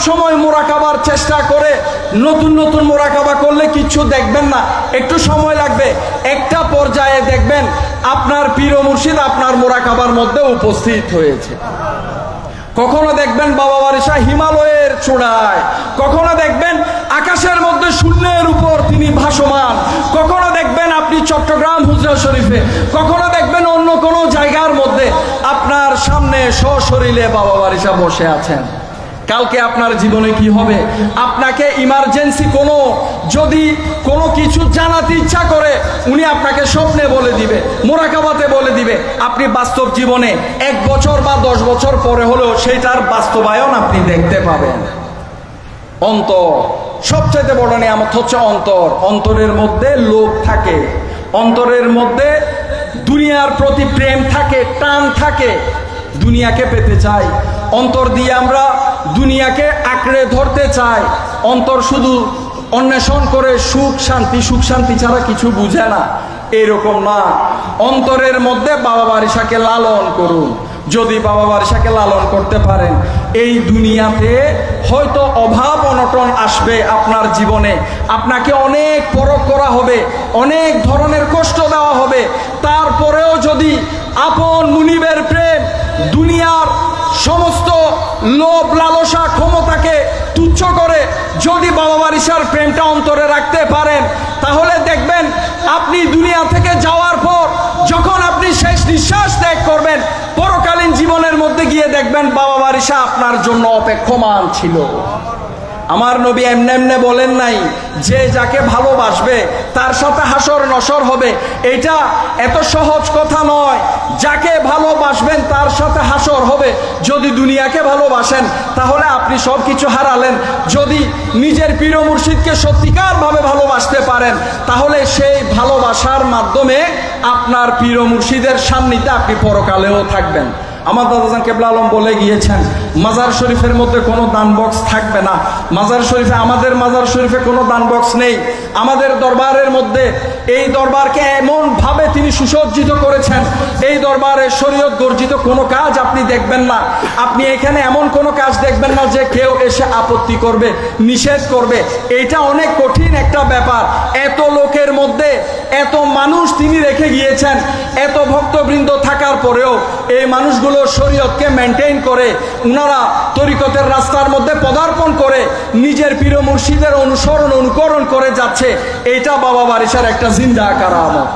সময় মোরাকাবার চেষ্টা করে নতুন নতুন মোরাকাবা করলে কিছু দেখবেন না, একটু সময় লাগবে। একটা পর্যায়ে দেখবেন আপনার পীর ও মুর্শিদ আপনার মোরাকাবার মধ্যে উপস্থিত হয়েছে। কখনো দেখবেন বাবা বারিশা হিমালয়ের চূড়ায়, কখনো দেখবেন আকাশের মধ্যে শূন্যের উপর তিনি ভাসমান, কখনো দেখবেন আপনি চট্টগ্রাম হুজরা শরীফে, কখনো দেখবেন অন্য কোনো জায়গার মধ্যে আপনার সামনে সশরীরে বাবা বারিশা বসে আছেন। কালকে আপনার জীবনে কি হবে? আপনাকে ইমার্জেন্সি যদি কোনো কিছু জানাতে ইচ্ছা করে উনি আপনাকে স্বপ্নে বলে দিবে, মোরাকাবাতে বলে দিবে। আপনি বাস্তব জীবনে 1 বছর বা 10 বছর পরে হলেও সেইটার বাস্তবায়ন আপনি দেখতে পাবেন। অন্তর সবচেয়ে বড় নিয়ামত হচ্ছে অন্তর। অন্তরের মধ্যে লোভ থাকে, অন্তরের মধ্যে দুনিয়ার প্রতি প্রেম থাকে, টান থাকে, দুনিয়াকে পেতে চাই। অন্তর দিয়ে আমরা দুনিয়াকে আঁকড়ে ধরতে চাই। অন্তর শুধু অন্বেষণ করে সুখ শান্তি, সুখ শান্তি ছাড়া কিছু বুঝে না, এরকম না। অন্তরের মধ্যে বাবা বারিশাকে লালন করুন। যদি বাবা বারিশাকে লালন করতে পারেন, এই দুনিয়াতে হয়তো অভাব অনটন আসবে আপনার জীবনে, আপনাকে অনেক পরখ করা হবে, অনেক ধরনের কষ্ট দেওয়া হবে। তারপরেও যদি আপন মুনিবের প্রেম, দুনিয়ার সমস্ত লোভ লালসা ক্ষমতাকে তুচ্ছ করে যদি বাবা বারিশার প্রেমটা অন্তরে রাখতে পারেন, তাহলে দেখবেন আপনি দুনিয়া থেকে যাওয়ার পর যখন আপনি শেষ নিঃশ্বাস ত্যাগ করবেন, পরকালীন জীবনের মধ্যে গিয়ে দেখবেন বাবা বারিশা আপনার জন্য অপেক্ষমান ছিল। আমার নবী এমনে এমনে বলেন নাই যে যাকে ভালোবাসবে তার সাথে হাসর নসর হবে। এটা এত সহজ কথা নয়। যাকে ভালোবাসবেন তার সাথে হাসর হবে। যদি দুনিয়াকে ভালোবাসেন তাহলে আপনি সব কিছু হারালেন। যদি নিজের পীর ও মুর্শিদকে সত্যিকারভাবে ভালোবাসতে পারেন, তাহলে সেই ভালোবাসার মাধ্যমে আপনার পীর ও মুর্শিদের সান্নিধ্যে আপনি পরকালেও থাকবেন। আমার দাদাজান কেবলা আলম বলে গিয়েছেন, মাজার শরীফের মধ্যে কোনো দান বক্স থাকবে না। মাজার শরীফে, আমাদের মাজার শরীফে কোনো দান বক্স নেই। আমাদের দরবারের মধ্যে এই দরবারকে এমনভাবে তিনি সুসজ্জিত করেছেন, এই দরবারে শরীয়ত গর্জিত কোনো কাজ আপনি দেখবেন না। আপনি এখানে এমন কোনো কাজ দেখবেন না যে কেউ এসে আপত্তি করবে, নিষেধ করবে। এটা অনেক কঠিন একটা ব্যাপার। এত লোকের মধ্যে এত মানুষ তিনি রেখে গিয়েছেন, এত ভক্তবৃন্দ থাকার পরেও এই মানুষগুলো শরীয়তকে মেনটেইন করে, উনারা তরিকতের রাস্তার মধ্যে পদার্পণ করে নিজের পীর ও মুর্শিদের অনুসরণ অনুকরণ করে যাচ্ছে। এটা বাবা বারিশার একটা জিন্দা কারামত।